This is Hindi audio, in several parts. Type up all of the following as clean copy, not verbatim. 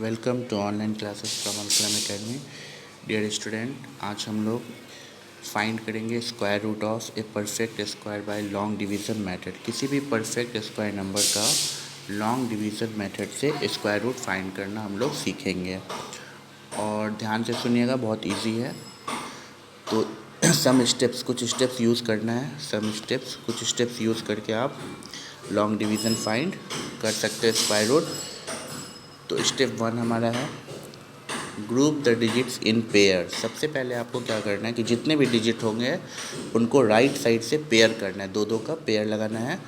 Welcome to online classes from Alkalam academy. Dear student, आज हम लोग फाइंड करेंगे square root of a perfect square by long division method. किसी भी परफेक्ट स्क्वायर नंबर का लॉन्ग डिवीज़न मेथड से स्क्वायर रूट फाइंड करना हम लोग सीखेंगे। और ध्यान से सुनिएगा, बहुत इजी है। तो कुछ स्टेप्स यूज़ करना है। कुछ स्टेप्स यूज़ करके आप लॉन्ग डिवीज़न फाइंड कर सकते हैं स्क्वायर रूट। तो स्टेप 1 हमारा है group the digits in pair. सबसे पहले आपको क्या करना है कि जितने भी डिजिट होंगे उनको राइट साइड से पेयर करना है, दो का पेयर लगाना है।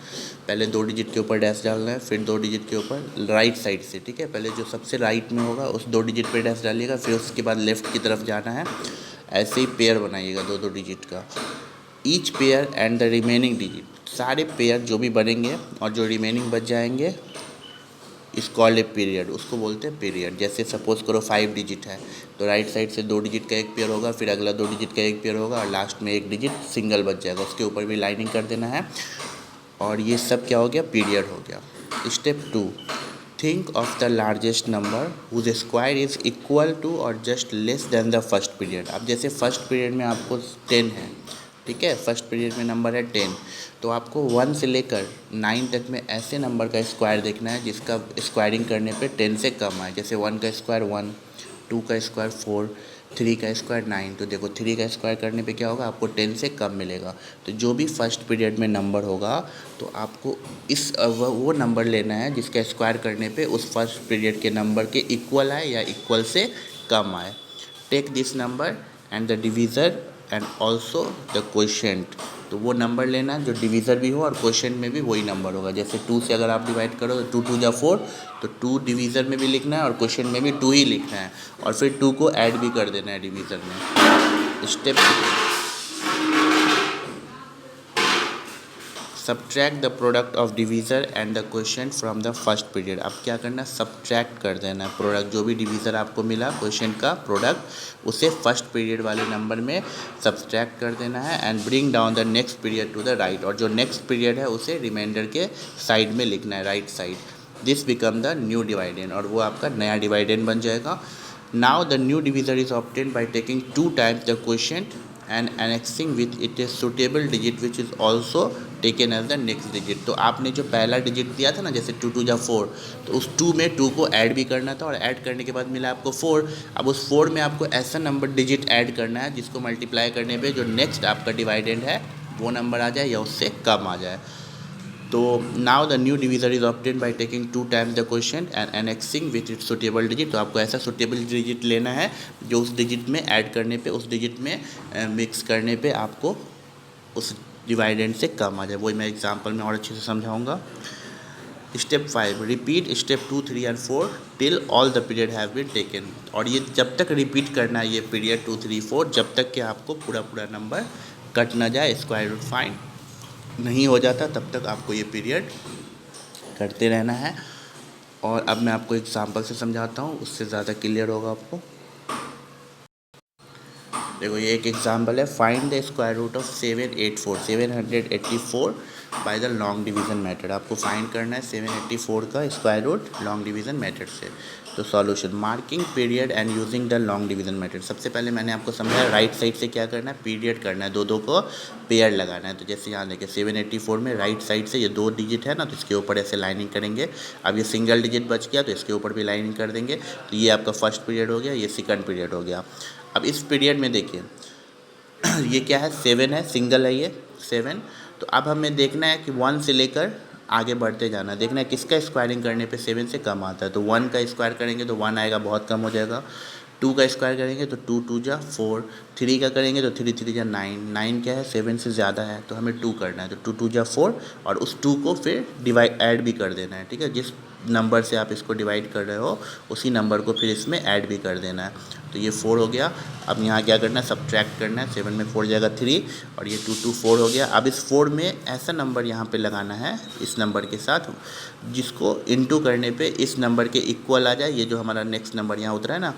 पहले 2 डिजिट के ऊपर डैश डालना है, फिर 2 डिजिट के ऊपर राइट साइड से, ठीक है। पहले जो सबसे राइट में होगा उस 2 डिजिट पे डैश डालिएगा, फिर उसके बाद लेफ़्ट की तरफ जाना है। ऐसे ही पेयर बनाइएगा 2 डिजिट का। Each pair and the remaining digit, सारे पेयर जो भी बनेंगे और जो रिमेनिंग बच जाएंगे इस कॉल्ड ए पीरियड, उसको बोलते हैं पीरियड। जैसे सपोज करो 5 डिजिट है तो राइट साइड से 2 डिजिट का एक पेयर होगा, फिर अगला 2 डिजिट का एक पेयर होगा और लास्ट में 1 डिजिट सिंगल बच जाएगा, उसके ऊपर भी लाइनिंग कर देना है। और ये सब क्या हो गया, पीरियड हो गया। Step 2, think of the largest number whose square is equal to और just less than the first period. अब जैसे फर्स्ट पीरियड में आपको 10 है, ठीक है, फर्स्ट पीरियड में नंबर है 10, तो आपको 1 से लेकर 9 तक में ऐसे नंबर का स्क्वायर देखना है जिसका स्क्वायरिंग करने पे 10 से कम आए। जैसे 1 का स्क्वायर 1, 2 का स्क्वायर 4, 3 का स्क्वायर 9। तो देखो 3 का स्क्वायर करने पे क्या होगा, आपको 10 से कम मिलेगा। तो जो भी फर्स्ट पीरियड में नंबर होगा तो आपको वो नंबर लेना है जिसका स्क्वायर करने पे उस फर्स्ट पीरियड के नंबर के इक्वल आए या इक्वल से कम आए। Take this number and the divisor and also the quotient. तो वो नंबर लेना जो डिवीज़र भी हो और क्वोशिएंट में भी वही नंबर होगा। जैसे 2 से अगर आप डिवाइड करो तो 2 2 4, तो 2 डिवीज़र में भी लिखना है और क्वोशिएंट में भी 2 ही लिखना है, और फिर 2 को ऐड भी कर देना है डिवीज़र में। Step subtract the product of divisor and the quotient from the first period. अब क्या करना है, सब्ट्रैक्ट कर देना है प्रोडक्ट, जो भी डिवीज़र आपको मिला क्वोशिएंट का प्रोडक्ट, उसे फर्स्ट पीरियड वाले नंबर में सब्ट्रैक्ट कर देना है and bring down the next period to the right. और जो नेक्स्ट पीरियड है उसे रिमाइंडर के साइड में लिखना है, right side. This become the new dividend, और वो आपका नया डिवाइडेंड बन जाएगा। Now the new divisor is obtained by taking 2 times the quotient and annexing with it a suitable digit which is also taken as the next digit। तो आपने जो पहला डिजिट दिया था ना, जैसे 2 2 4, तो उस 2 में 2 को ऐड भी करना था और ऐड करने के बाद मिला आपको 4। अब उस 4 में आपको ऐसा नंबर डिजिट ऐड करना है जिसको मल्टीप्लाई करने पे जो नेक्स्ट आपका डिवाइडेंड है वो नंबर आ जाए या उससे कम आ जाए। तो now the new divisor is obtained by taking 2 times the quotient and annexing with it suitable digit. तो आपको ऐसा सुटेबल डिजिट लेना है जो उस डिजिट में ऐड करने पे, उस डिजिट में मिक्स करने पे आपको उस डिवाइडेंड से कम आ जाए। वही मैं एग्जांपल में और अच्छे से समझाऊंगा। स्टेप 5, रिपीट स्टेप 2 3 और 4 till all the period have been taken. और ये जब तक रिपीट करना है ये पीरियड 2 3 4, जब तक कि आपको पूरा नंबर कट ना जाए, स्क्वायर रूट फाइंड नहीं हो जाता, तब तक आपको ये पीरियड करते रहना है। और अब मैं आपको एग्जांपल से समझाता हूँ, उससे ज़्यादा क्लियर होगा आपको। देखो ये एक एग्जांपल है, find the square root of 784 by the long division method. आपको फाइंड करना है 784 का square root long division method से। तो solution, marking period and using the long division method. सबसे पहले मैंने आपको समझाया राइट साइड से क्या करना है, पीरियड करना है, 2 को पेयर लगाना है। तो जैसे यहाँ देखिए 784 में राइट साइड से ये 2 डिजिट है ना, तो इसके ऊपर ऐसे लाइनिंग करेंगे। अब ये सिंगल डिजिट बच गया तो इसके ऊपर भी लाइनिंग कर देंगे। तो ये आपका फर्स्ट पीरियड हो गया, ये सेकंड पीरियड हो गया। अब इस पीरियड में देखिए ये क्या है, 7 है, सिंगल है ये 7। तो अब हमें देखना है कि 1 से लेकर आगे बढ़ते जाना है, देखना है किसका स्क्वायरिंग करने पे 7 से कम आता है। तो 1 का स्क्वायर करेंगे तो 1 आएगा, बहुत कम हो जाएगा। 2 का स्क्वायर करेंगे तो 2 2 जा 4, 3 का करेंगे तो 3 3 जा 9, 9 क्या है, 7 से ज़्यादा है तो हमें 2 करना है। तो 2 2 जा 4, और उस 2 को फिर डिवाइड ऐड भी कर देना है, ठीक है। जिस नंबर से आप इसको डिवाइड कर रहे हो उसी नंबर को फिर इसमें ऐड भी कर देना है। तो ये 4 हो गया। अब यहाँ क्या करना है, सब्ट्रैक्ट करना है। 7 में 4 जाएगा 3, और ये 2 2 4 हो गया। अब इस 4 में ऐसा नंबर यहाँ पे लगाना है इस नंबर के साथ जिसको इनटू करने पे इस नंबर के इक्वल आ जाए। ये जो हमारा नेक्स्ट नंबर यहाँ उतरा है ना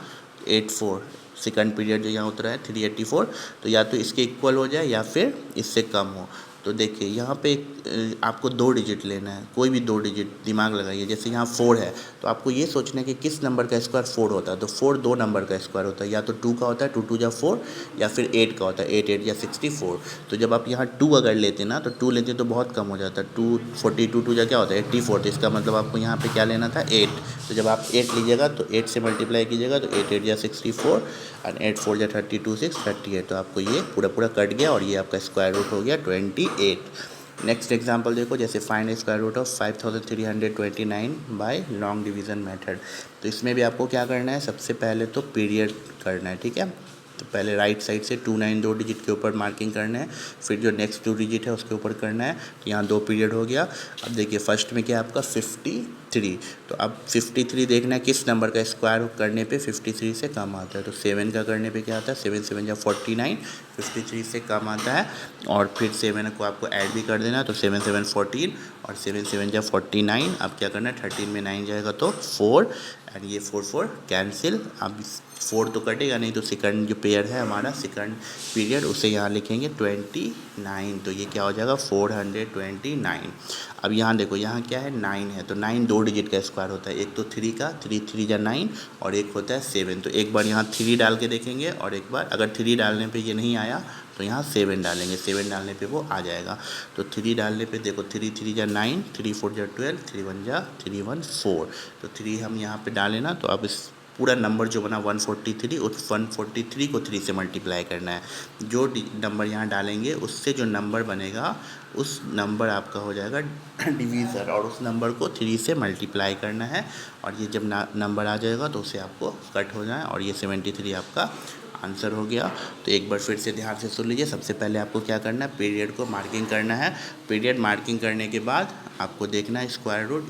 84, सेकंड पीरियड जो यहाँ उतरा है 384, तो या तो इसके इक्वल हो जाए या फिर इससे कम हो। तो देखिए यहाँ पे आपको 2 डिजिट लेना है, कोई भी 2 डिजिट दिमाग लगाइए। जैसे यहाँ 4 है तो आपको ये सोचना है कि किस नंबर का स्क्वायर 4 होता है। तो 4 2 नंबर का स्क्वायर होता है, या तो 2 का होता है, 2 2 जा 4, या फिर 8 का होता है, 8 8 या 64। तो जब आप यहाँ 2 अगर लेते ना, तो 2 लेते तो बहुत कम हो जाता है। 2 42 2 जा क्या होता है 84। तो इसका मतलब आपको यहाँ पे क्या लेना था 8। तो जब आप 8 लीजिएगा तो 8 से मल्टीप्लाई कीजिएगा तो 8 8 या 64 और 8 4 या 32 6 38। तो आपको ये पूरा पूरा कट गया और ये आपका स्क्वायर रूट हो गया 28। नेक्स्ट एग्जांपल देखो, जैसे find square root of 5329 by long division method. तो इसमें भी आपको क्या करना है, सबसे पहले तो पीरियड करना है, ठीक है। तो पहले राइट साइड से 29 2 डिजिट के ऊपर मार्किंग करना है, फिर जो नेक्स्ट 2 डिजिट है उसके ऊपर करना है। तो यहाँ 2 पीरियड हो गया। अब देखिए फर्स्ट में क्या आपका 53। तो अब 53 देखना है किस नंबर का स्क्वायर करने पे 53 से कम आता है। तो 7 का करने पे क्या आता है, 7 7 या 49, 53 से कम आता है। और फिर 7 को आपको ऐड भी कर देना, तो 7 7 14 और 7 7 या 49। अब क्या करना है, 13 में 9 जाएगा तो 4 एंड ये 4 4 कैंसिल। अब 4 तो कटेगा नहीं, तो सेकंड जो पेयर है हमारा सेकंड पीरियड उसे यहाँ लिखेंगे 29। तो ये क्या हो जाएगा 429। अब यहाँ देखो यहाँ क्या है 9 है, तो 9 2 डिजिट का स्क्वायर होता है। एक तो 3 का 3 3 या 9 और एक होता है 7। तो एक बार यहाँ 3 डाल के देखेंगे और एक बार अगर 3 डालने पे ये नहीं आया तो यहाँ 7 डालेंगे, 7 डालने पे वो आ जाएगा। तो 3 डालने पे देखो 3 3 या 9, 3 4 या 12, 3 1 या 3 1 4। तो 3 हम यहाँ पे डालें ना, तो अब इस पूरा नंबर जो बना 143, उस 143 को 3 से मल्टीप्लाई करना है। जो नंबर यहाँ डालेंगे उससे जो नंबर बनेगा उस नंबर आपका हो जाएगा डिवीज़र, और उस नंबर को 3 से मल्टीप्लाई करना है। और ये जब नंबर आ जाएगा तो उसे आपको कट हो जाए और ये 73 आपका आंसर हो गया। तो एक बार फिर से ध्यान से सुन लीजिए। सबसे पहले आपको क्या करना है, पीरियड को मार्किंग करना है। पीरियड मार्किंग करने के बाद आपको देखना है स्क्वायर रूट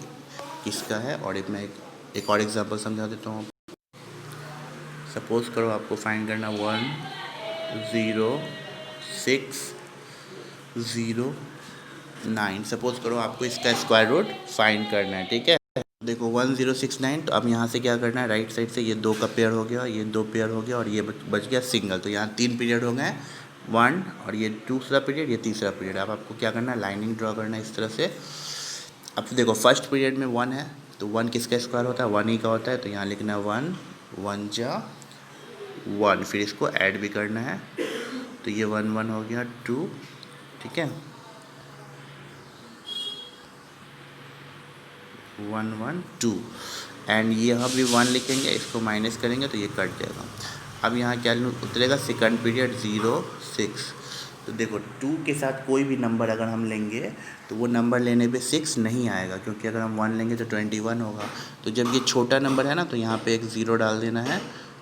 किसका है। और एक और एग्जांपल समझा देता हूँ। सपोज़ करो आपको फाइंड करना 1 0 6 0 9। सपोज़ करो आपको इसका स्क्वायर रूट फाइंड करना है, ठीक है। देखो 1069। तो अब यहाँ से क्या करना है, राइट साइड से ये 2 का पेयर हो गया, ये 2 पेयर हो गया और ये बच गया सिंगल। तो यहाँ 3 पीरियड हो गए, 1 और ये दूसरा पीरियड, ये तीसरा पीरियड। अब आपको क्या करना है, लाइनिंग ड्रॉ करना है इस तरह से। अब तो देखो फर्स्ट पीरियड में 1 है, तो 1 किसका स्क्वायर होता है, 1 ही का होता है। तो यहाँ लिखना है 1 1 जा 1, फिर इसको ऐड भी करना है। तो ये 1 1 हो गया 2, ठीक है, 1 1 2 एंड ये यहाँ भी 1 लिखेंगे, इसको माइनस करेंगे तो ये कट जाएगा। अब यहाँ क्या उतरेगा, सेकंड पीरियड 0 6। तो देखो 2 के साथ कोई भी नंबर अगर हम लेंगे तो वो नंबर लेने पे 6 नहीं आएगा, क्योंकि अगर हम 1 लेंगे तो 21 होगा। तो जब ये छोटा नंबर है ना, तो यहाँ पे एक 0 डाल देना है,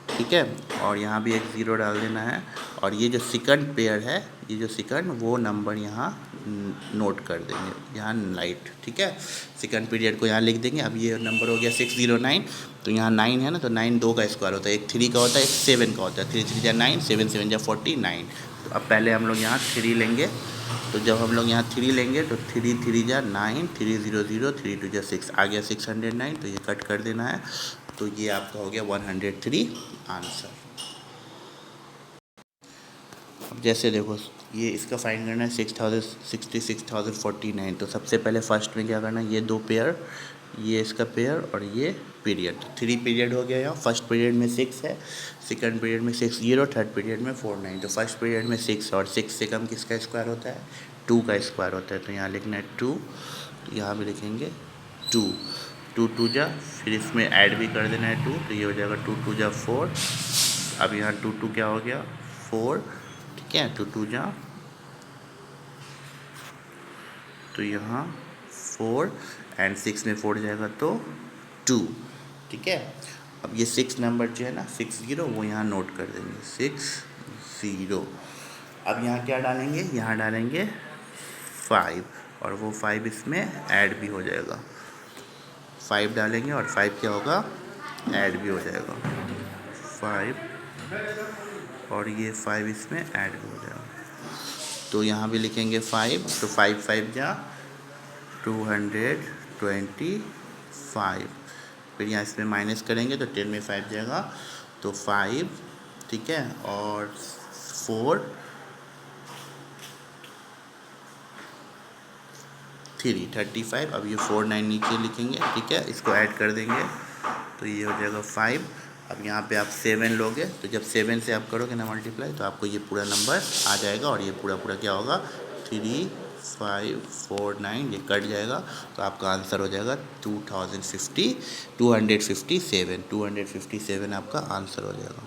ठीक है, और यहाँ भी एक 0 डाल देना है। और ये जो सेकंड पेयर है, ये जो सेकंड, वो नंबर यहाँ नोट कर देंगे, यहाँ लाइट, ठीक है। सेकंड पीरियड को यहाँ लिख देंगे। अब ये नंबर हो गया 609। तो यहाँ 9 है ना, तो 9 2 का स्क्वायर होता है, एक 3 का होता है, एक 7 का होता है। 3 3 या 9, 7 7 या 49। तो अब पहले हम लोग यहाँ 3 लेंगे। तो जब हम लोग यहाँ 3 लेंगे तो 3 3 जा 9, 3 0 0, 3 2 जा 6, आ गया 609। तो ये कट कर देना है। तो ये आपका हो गया 103 आंसर। अब जैसे देखो ये इसका फाइंड करना है 6649। तो सबसे पहले फर्स्ट में क्या करना है, ये 2 पेयर, ये इसका पेयर और ये पीरियड। तो 3 पीरियड हो गया यहाँ। फर्स्ट पीरियड में 6 है, सेकंड पीरियड में 6 0, थर्ड पीरियड में 4 9। तो फर्स्ट पीरियड में 6 और 6 से कम किसका स्क्वायर होता है, 2 का स्क्वायर होता है। तो यहाँ लिखना है 2, तो यहाँ भी लिखेंगे 2 2 2 जा, फिर इसमें ऐड भी कर देना है 2, तो ये हो जाएगा 2 2 जा 4। अब यहाँ 2 2 क्या हो गया 4, ठीक है, 2 2 जा, तो यहाँ 4 एंड 6 में 4 जाएगा तो 2, ठीक है। अब ये 6 नंबर जो है ना 6 0, वो यहाँ नोट कर देंगे 6 0। अब यहाँ क्या डालेंगे, यहाँ डालेंगे 5 और वो 5 इसमें ऐड भी हो जाएगा। 5 डालेंगे और 5 क्या होगा, ऐड भी हो जाएगा 5, और ये 5 इसमें ऐड भी हो जाएगा। तो यहाँ भी लिखेंगे 5, तो 5 5 जा 225। फिर यहाँ इसमें माइनस करेंगे तो 10 में 5 जाएगा, तो 5, ठीक है, और 4 35। अब ये 49 नीचे लिखेंगे, ठीक है, इसको ऐड कर देंगे तो ये हो जाएगा 5। अब यहाँ पे आप 7 लोगे तो जब 7 से आप करोगे ना मल्टीप्लाई तो आपको ये पूरा नंबर आ जाएगा और ये पूरा पूरा क्या होगा 3, 5, 4, 9 ये कट जाएगा तो आपका आंसर हो जाएगा 257 आपका आंसर हो जाएगा।